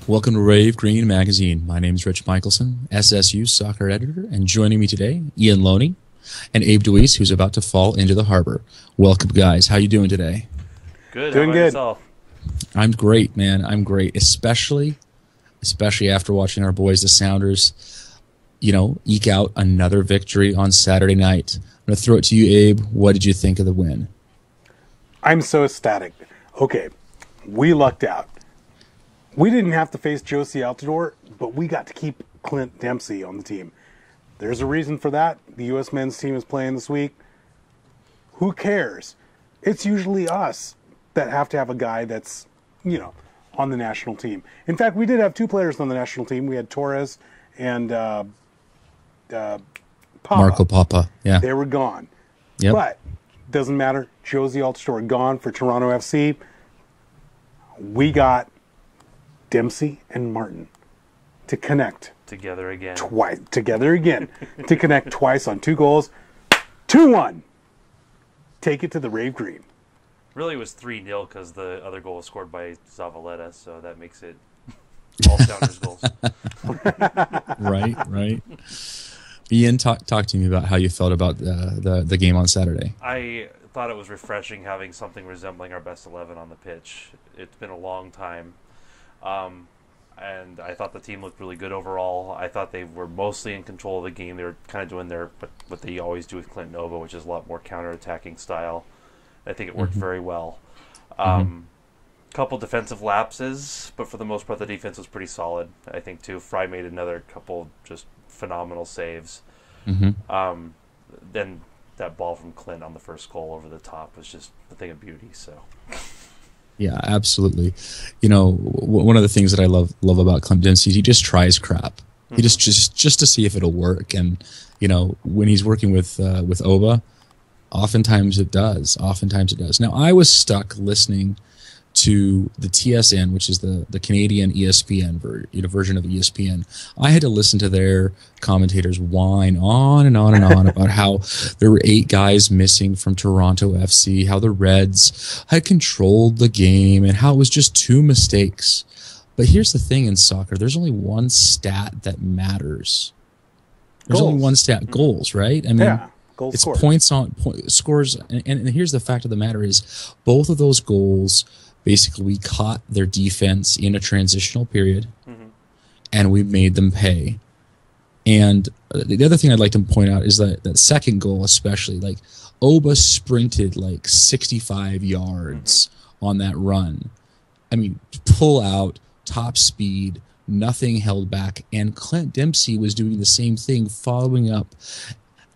Welcome to Rave Green Magazine. My name is Rich Michelson, SSU soccer editor, and joining me today, Ian Loney and Abe DeWeese, who's about to fall into the harbor. Welcome, guys. How you doing today? Good. Doing How about good. yourself? I'm great, man. I'm great, especially after watching our boys, the Sounders, eke out another victory on Saturday night. I'm going to throw it to you, Abe. What did you think of the win? I'm so ecstatic. Okay, we lucked out. We didn't have to face Josie Altidore, but we got to keep Clint Dempsey on the team. There's a reason for that. The U.S. men's team is playing this week. Who cares? It's usually us that have to have a guy that's, on the national team. In fact, we did have two players on the national team. We had Torres and Papa. Marco Papa, yeah. They were gone. Yep. But doesn't matter. Josie Altidore gone for Toronto FC. We got Dempsey and Martin to connect Together again. to connect twice on 2 goals. 2-1. Take it to the Rave Green. Really, it was 3-0 because the other goal was scored by Zavaleta, so that makes it all Sounders goals. Right. Ian, talk to me about how you felt about the game on Saturday. I thought it was refreshing having something resembling our best 11 on the pitch. It's been a long time. And I thought the team looked really good overall. I thought they were mostly in control of the game. They were kind of doing what they always do with Clint Nova, which is a lot more counterattacking style. I think it worked very well. Couple defensive lapses, but for the most part, the defense was pretty solid. I think too. Fry made another couple just phenomenal saves. Then that ball from Clint on the first goal over the top was just a thing of beauty. So. Yeah, absolutely. One of the things that I love about Clint Dempsey is he just tries crap. He just to see if it'll work. And when he's working with Oba, oftentimes it does. Now, I was stuck listening to the TSN, which is the Canadian ESPN version of ESPN. I had to listen to their commentators whine on and on and on about how there were 8 guys missing from Toronto FC, how the Reds had controlled the game, and how it was just 2 mistakes. But here's the thing in soccer: there's only one stat that matters. There's only one stat: goals, right? I mean, goals it's scored. points on scores, and here's the fact of the matter: is both of those goals. Basically, we caught their defense in a transitional period, and we made them pay. And the other thing I'd like to point out is that second goal especially, like Oba sprinted like 65 yards on that run. I mean, pull out, top speed, nothing held back. And Clint Dempsey was doing the same thing, following up.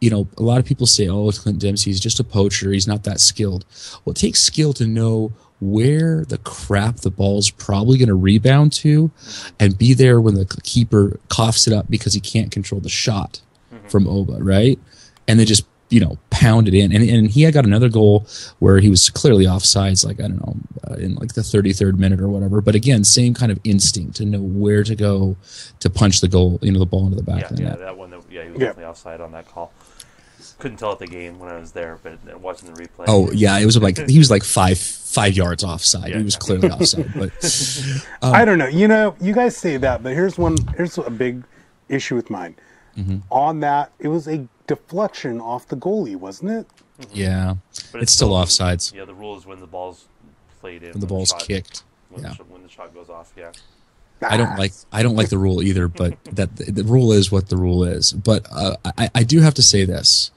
A lot of people say, oh, Clint Dempsey is just a poacher. He's not that skilled. Well, it takes skill to know where the crap the ball's probably going to rebound to and be there when the keeper coughs it up because he can't control the shot from Oba, right? And they just, pound it in. And he had got another goal where he was clearly offsides, like, I don't know, in like the 33rd minute or whatever. But again, same kind of instinct to know where to go to punch the goal, the ball into the back of the net. That one, he was definitely offside on that call. Couldn't tell at the game when I was there, but watching the replay. Oh yeah, it was like he was like five yards offside. He was clearly offside. But I don't know. You guys say that, but here's a big issue with mine. On that, it was a deflection off the goalie, wasn't it? Yeah, but it's still offsides. Yeah, the rule is when the ball's played in. When the ball's kicked. When the shot goes off. Yeah. I don't like the rule either, but that the rule is what the rule is. But I do have to say this.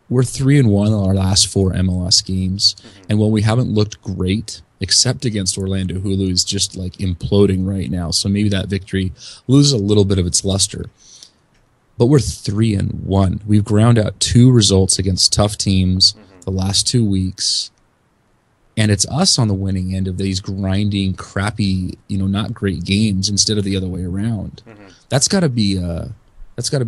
We're 3-1 on our last 4 MLS games, and while we haven't looked great, except against Orlando, who is just like imploding right now, so maybe that victory loses a little bit of its luster. But we're 3-1. We've ground out 2 results against tough teams the last 2 weeks, and it's us on the winning end of these grinding, crappy, not great games instead of the other way around. That's got to be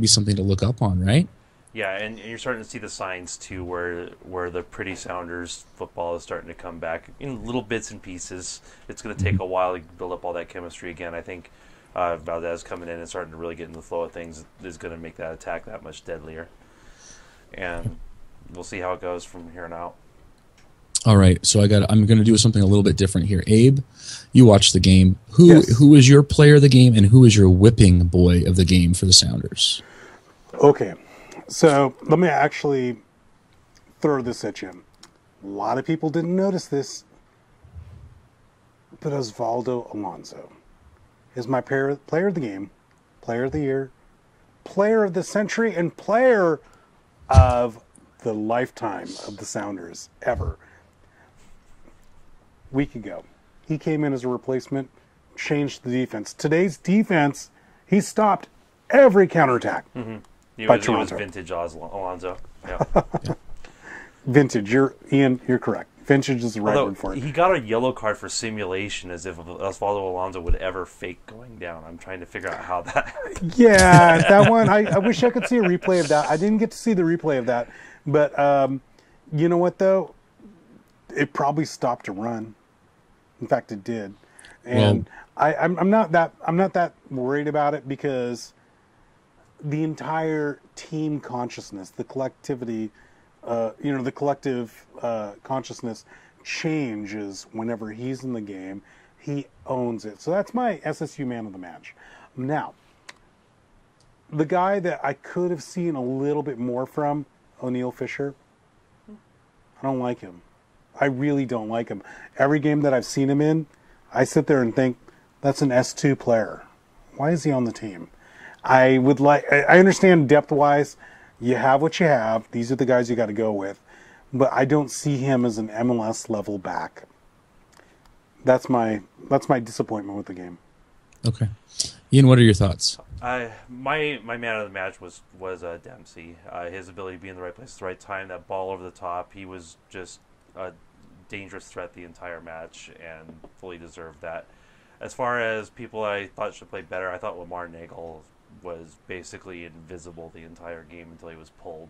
something to look up on, right? Yeah, and you're starting to see the signs too, where the pretty Sounders football is starting to come back in little bits and pieces. It's going to take a while to build up all that chemistry again. I think Valdez coming in and starting to really get in the flow of things is going to make that attack that much deadlier. And we'll see how it goes from here on out. All right, so I'm going to do something a little bit different here. Abe, you watched the game. Yes. Who is your player of the game, and who is your whipping boy of the game for the Sounders? Okay, so let me actually throw this at you. A lot of people didn't notice this, but Osvaldo Alonso is my player of the game, player of the year, player of the century, and player of the lifetime of the Sounders ever. Week ago, he came in as a replacement, changed the defense. Today's defense, he stopped every counterattack. Mm-hmm. He by was Toronto. vintage Alonso. Yeah. Vintage. You're correct. Vintage is the right word for it. He got a yellow card for simulation, as if Osvaldo Alonso would ever fake going down. I'm trying to figure out how that. Yeah, that one. I wish I could see a replay of that. I didn't get to see the replay of that, but you know what though? It probably stopped a run. In fact, it did, and I'm not that worried about it because the entire team consciousness, the collectivity. The collective consciousness changes whenever he's in the game. He owns it. So that's my SSU man of the match. Now, the guy that I could have seen a little bit more from, O'Neal Fisher, I don't like him. I really don't like him. Every game that I've seen him in, I sit there and think, that's an S2 player. Why is he on the team? I understand depth-wise, you have what you have. These are the guys you got to go with. But I don't see him as an MLS level back. That's my disappointment with the game. Okay. Ian, what are your thoughts? My man of the match was Dempsey. His ability to be in the right place at the right time, that ball over the top, he was just a dangerous threat the entire match and fully deserved that. As far as people I thought should play better, I thought Lamar Nagel was basically invisible the entire game until he was pulled.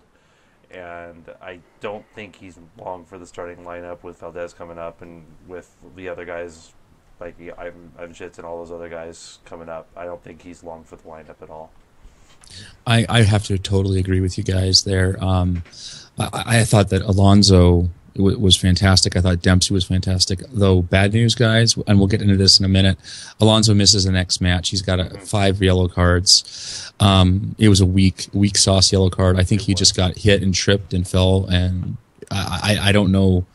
And I don't think he's long for the starting lineup with Valdez coming up and with the other guys like Ivan Schitz and all those other guys coming up. I don't think he's long for the lineup at all. I have to totally agree with you guys there. I thought that Alonso was fantastic. I thought Dempsey was fantastic. Though, bad news, guys, and we'll get into this in a minute, Alonso misses the next match. He's got 5 yellow cards. It was a weak sauce yellow card. I think he just got hit and tripped and fell, and I don't know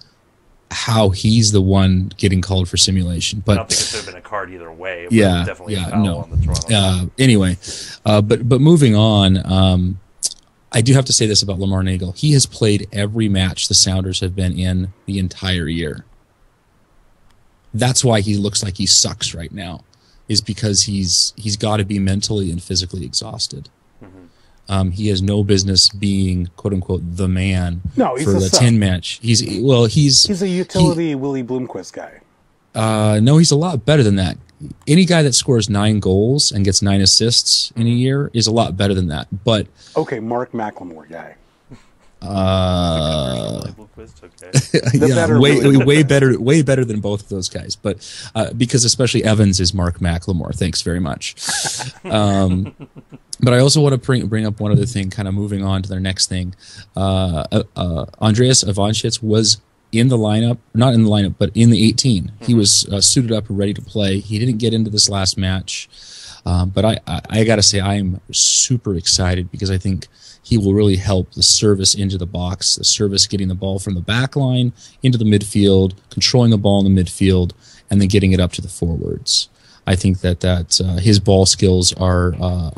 how he's the one getting called for simulation. But I don't think it should have been a card either way. But yeah, definitely yeah, a foul no. on the Toronto side. Anyway, but moving on, I do have to say this about Lamar Nagel. He has played every match the Sounders have been in the entire year. That's why he looks like he sucks right now, is because he's got to be mentally and physically exhausted. Mm-hmm. He has no business being "quote unquote" the man for the 10 match. He's a utility Willie Bloomquist guy. No, he's a lot better than that. Any guy that scores 9 goals and gets 9 assists in a year is a lot better than that. But okay, Mark McLemore guy. Way better than both of those guys. But because especially Evans is Mark McLemore. Thanks very much. But I also want to bring up one other thing. Kind of moving on to their next thing. Andreas Ivanschitz was in the lineup, not in the lineup, but in the 18. Mm-hmm. He was suited up and ready to play. He didn't get into this last match, but I got to say I am super excited because I think he will really help the service into the box, the service getting the ball from the back line into the midfield, controlling the ball in the midfield, and then getting it up to the forwards. I think that his ball skills are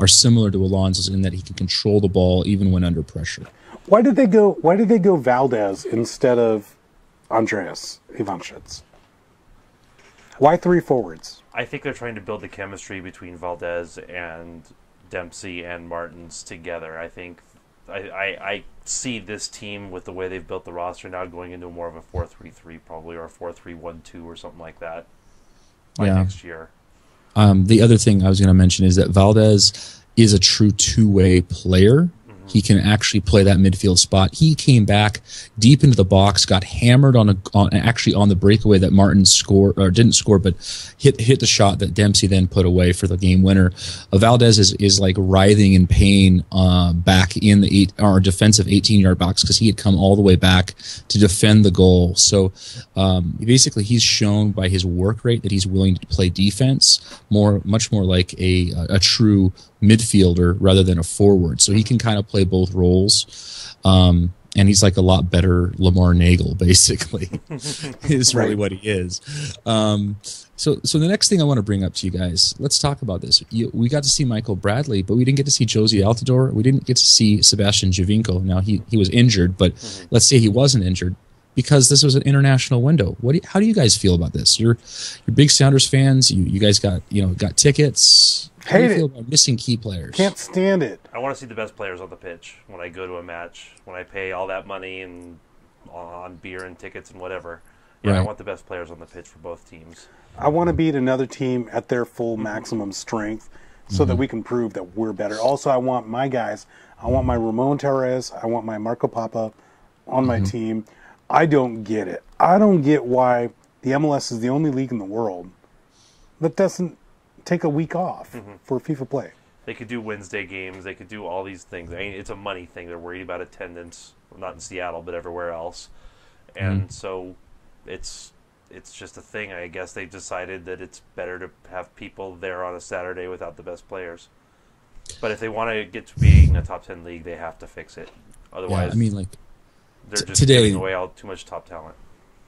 similar to Alonso's in that he can control the ball even when under pressure. Why did they go Valdez instead of Andreas Ivanschitz? Why 3 forwards? I think they're trying to build the chemistry between Valdez and Dempsey and Martins together. I think I see this team with the way they've built the roster now going into more of a 4-3-3 probably, or a 4-3-1-2 or something like that by next year. The other thing I was going to mention is that Valdez is a true two-way player. Mm-hmm. He can actually play that midfield spot. He came back deep into the box, got hammered on the breakaway that Martin scored or didn't score, but hit the shot that Dempsey then put away for the game winner. Valdez is like writhing in pain back in the defensive 18-yard box because he had come all the way back to defend the goal. So basically, he's shown by his work rate that he's willing to play defense much more like a true midfielder rather than a forward. So he can kind of play both roles. And he's like a lot better Lamar Nagel, basically, is really what he is. So the next thing I want to bring up to you guys, let's talk about this. We got to see Michael Bradley, but we didn't get to see Josie Altidore. We didn't get to see Sebastian Giovinco. Now, he was injured, but let's say he wasn't injured because this was an international window. How do you guys feel about this? You're big Sounders fans. You guys got tickets. How do you feel about missing key players? Can't stand it. I want to see the best players on the pitch when I go to a match. When I pay all that money and on beer and tickets and whatever. Yeah, right. I want the best players on the pitch for both teams. I want to beat another team at their full maximum strength so that we can prove that we're better. Also, I want my guys. I want my Ramon Torres. I want my Marco Papa on my team. I don't get it. I don't get why the MLS is the only league in the world that doesn't take a week off for FIFA play. They could do Wednesday games. They could do all these things. I mean, it's a money thing. They're worried about attendance, not in Seattle, but everywhere else. And so it's just a thing. I guess they've decided that it's better to have people there on a Saturday without the best players. But if they want to get to being a top 10 league, they have to fix it. Otherwise, I mean, like they're just giving away too much top talent.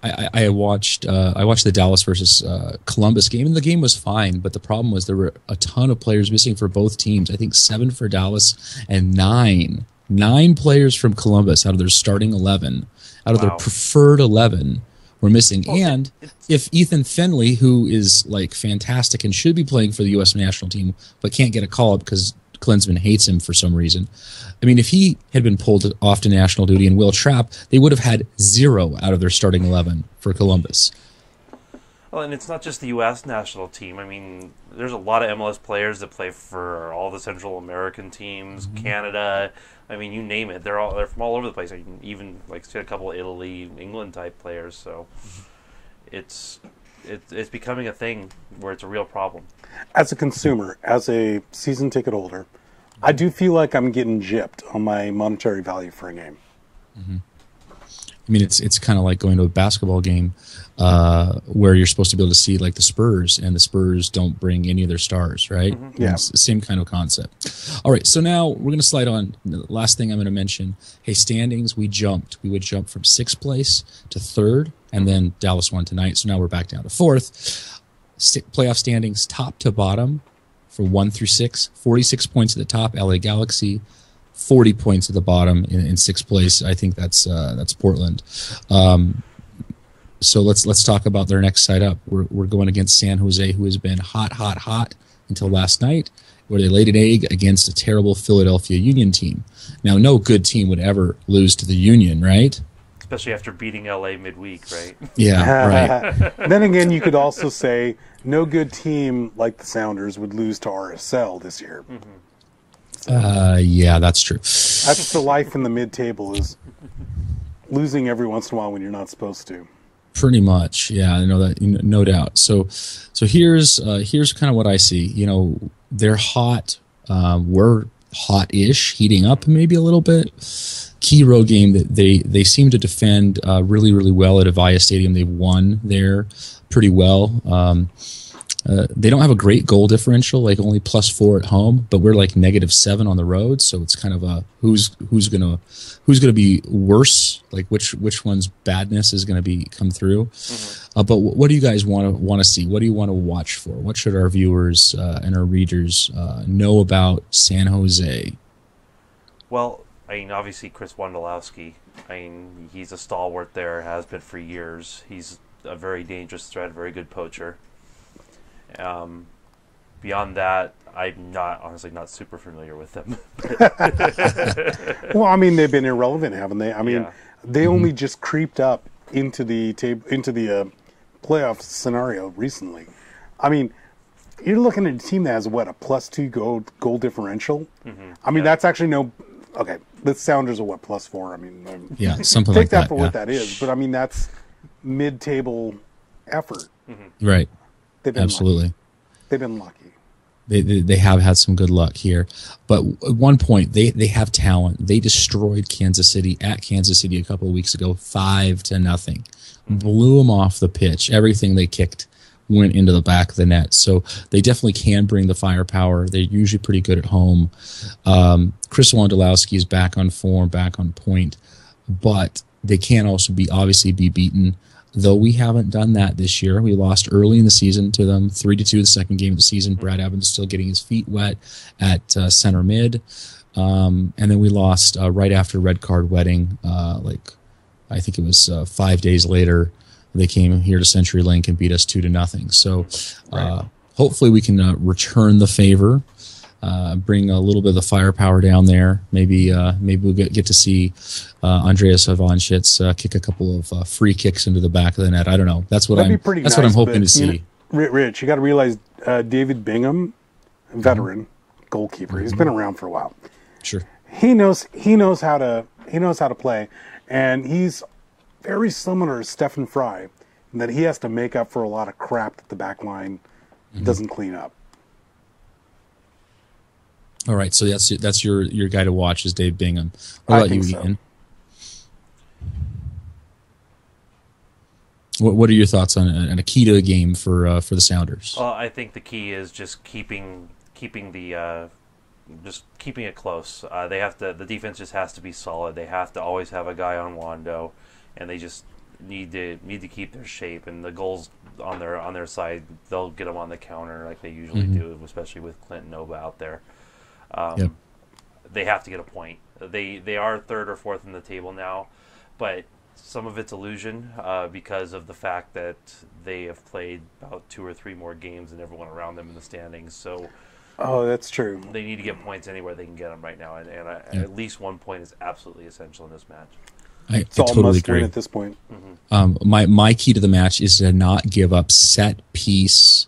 I watched the Dallas versus Columbus game, and the game was fine, but the problem was there were a ton of players missing for both teams. I think 7 for Dallas and 9 players from Columbus out of their starting 11, out of their preferred 11 were missing. Well, and if Ethan Finley, who is like fantastic and should be playing for the U.S. national team, but can't get a call up because Klinsmann hates him for some reason. I mean, if he had been pulled off to national duty and Will Trapp, they would have had 0 out of their starting 11 for Columbus. Well, and it's not just the U.S. national team. I mean, there's a lot of MLS players that play for all the Central American teams, Canada. I mean, you name it. They're from all over the place. I mean, even like a couple of Italy, England type players. So it's becoming a thing where it's a real problem. As a consumer, as a season ticket holder, I do feel like I'm getting gypped on my monetary value for a game. I mean, it's kind of like going to a basketball game where you're supposed to be able to see like the Spurs, and the Spurs don't bring any of their stars, right? Yeah, it's the same kind of concept. All right, so now we're going to slide on. The last thing I'm going to mention. Hey, standings, we jumped. We would jump from 6th place to 3rd, and then Dallas won tonight, so now we're back down to 4th. Playoff standings, top to bottom, for 1 through 6. 46 points at the top, LA Galaxy. 40 points at the bottom in 6th place. I think that's Portland. So let's talk about their next side up. We're going against San Jose, who has been hot until last night, where they laid an egg against a terrible Philadelphia Union team. Now, no good team would ever lose to the Union, right? Especially after beating LA midweek, right? Yeah, right. Then again, you could also say no good team like the Sounders would lose to RSL this year. Yeah, that's true. That's the life in the mid-table, is losing every once in a while when you're not supposed to. Pretty much, yeah, I know that, no doubt. So here's kind of what I see. You know, they're hot. We're hot-ish, heating up maybe a little bit. Key road game that they seem to defend really, really well at Avaya Stadium. They've won there pretty well. They don't have a great goal differential, like only +4 at home, but we're like -7 on the road. So it's kind of a who's gonna be worse, like which one's badness is gonna come through. But what do you guys want to see? What do you want to watch for? What should our viewers and our readers know about San Jose? Well, I mean, obviously Chris Wondolowski. I mean, he's a stalwart there, has been for years. He's a very dangerous threat, very good poacher. Beyond that, I'm honestly not super familiar with them. Well, I mean, they've been irrelevant, haven't they? I mean, they only just creeped up into the playoff scenario recently. I mean, you're looking at a team that has a +2 goal differential. I mean, that's actually okay. the Sounders are what, +4? I mean, Yeah, something take like that that. for what that is. But I mean, that's mid-table effort. Right. They've been Absolutely. Lucky. They've been lucky. They have had some good luck here. But at one point, they have talent. They destroyed Kansas City at Kansas City a couple of weeks ago, 5-0. Blew them off the pitch. Everything they kicked went into the back of the net. So they definitely can bring the firepower. They're usually pretty good at home. Chris Wondolowski is back on form, back on point. But they can also obviously be beaten. Though we haven't done that this year. We lost early in the season to them, 3-2 the second game of the season. Brad Evans is still getting his feet wet at center mid. And then we lost right after Red Card Wedding. I think it was 5 days later. They came here to CenturyLink and beat us 2-0. So hopefully we can return the favor. Bring a little bit of the firepower down there. Maybe we'll get to see Andreas Ivanschitz kick a couple of free kicks into the back of the net. I don't know. That's what what I'm hoping to see. Rich, you got to realize David Bingham, veteran goalkeeper. He's been around for a while. Sure. He knows how to play, and he's very similar to Stephen Fry in that he has to make up for a lot of crap that the back line doesn't clean up. All right, so that's your guy to watch is Dave Bingham. What about you, Ian? What are your thoughts on a key to a game for the Sounders? Well, I think the key is just keeping it close. The defense just has to be solid. They have to always have a guy on Wando, and they just need to keep their shape. And the goals on their side, they'll get them on the counter like they usually do, especially with Clint Nova out there. They have to get a point. They are third or fourth in the table now, but some of it's illusion because of the fact that they have played about 2 or 3 more games than everyone around them in the standings. So, that's true. They need to get points anywhere they can get them right now, and at least 1 point is absolutely essential in this match. I It's all totally must agree. win at this point. My key to the match is to not give up set piece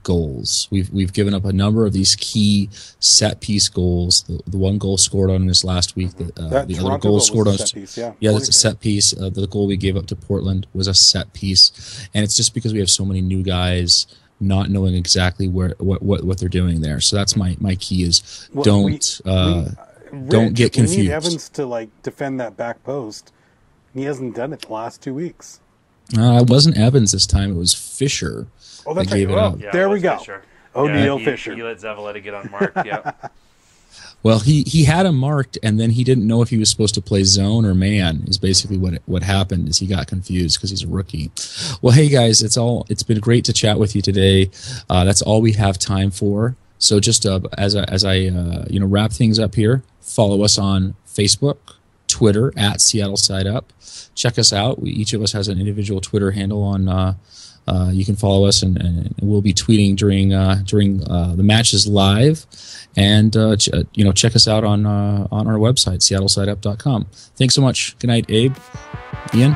goals. We've given up a number of these key set piece goals. The one goal scored on this last week. The other goal scored on. That's a set piece. The goal we gave up to Portland was a set piece, and it's just because we have so many new guys not knowing exactly what they're doing there. So that's my key is don't get confused. We need Evans to defend that back post. He hasn't done it the last 2 weeks. It wasn't Evans this time. It was Fisher. Oh, that's that gave it up. Yeah, there we go. Fisher. O'Neal Fisher. He let Zavaleta get unmarked. Yeah. Well, he had him marked, and then he didn't know if he was supposed to play zone or man. Is basically what happened. Is he got confused because he's a rookie. Well, hey guys, it's been great to chat with you today. That's all we have time for. So just as I wrap things up here, follow us on Facebook, Twitter at Seattle Side Up. Check us out. Each of us has an individual Twitter handle on. You can follow us, and we'll be tweeting during the matches live, and check us out on our website, seattleside-up.com. Thanks so much. Good night, Abe, Ian.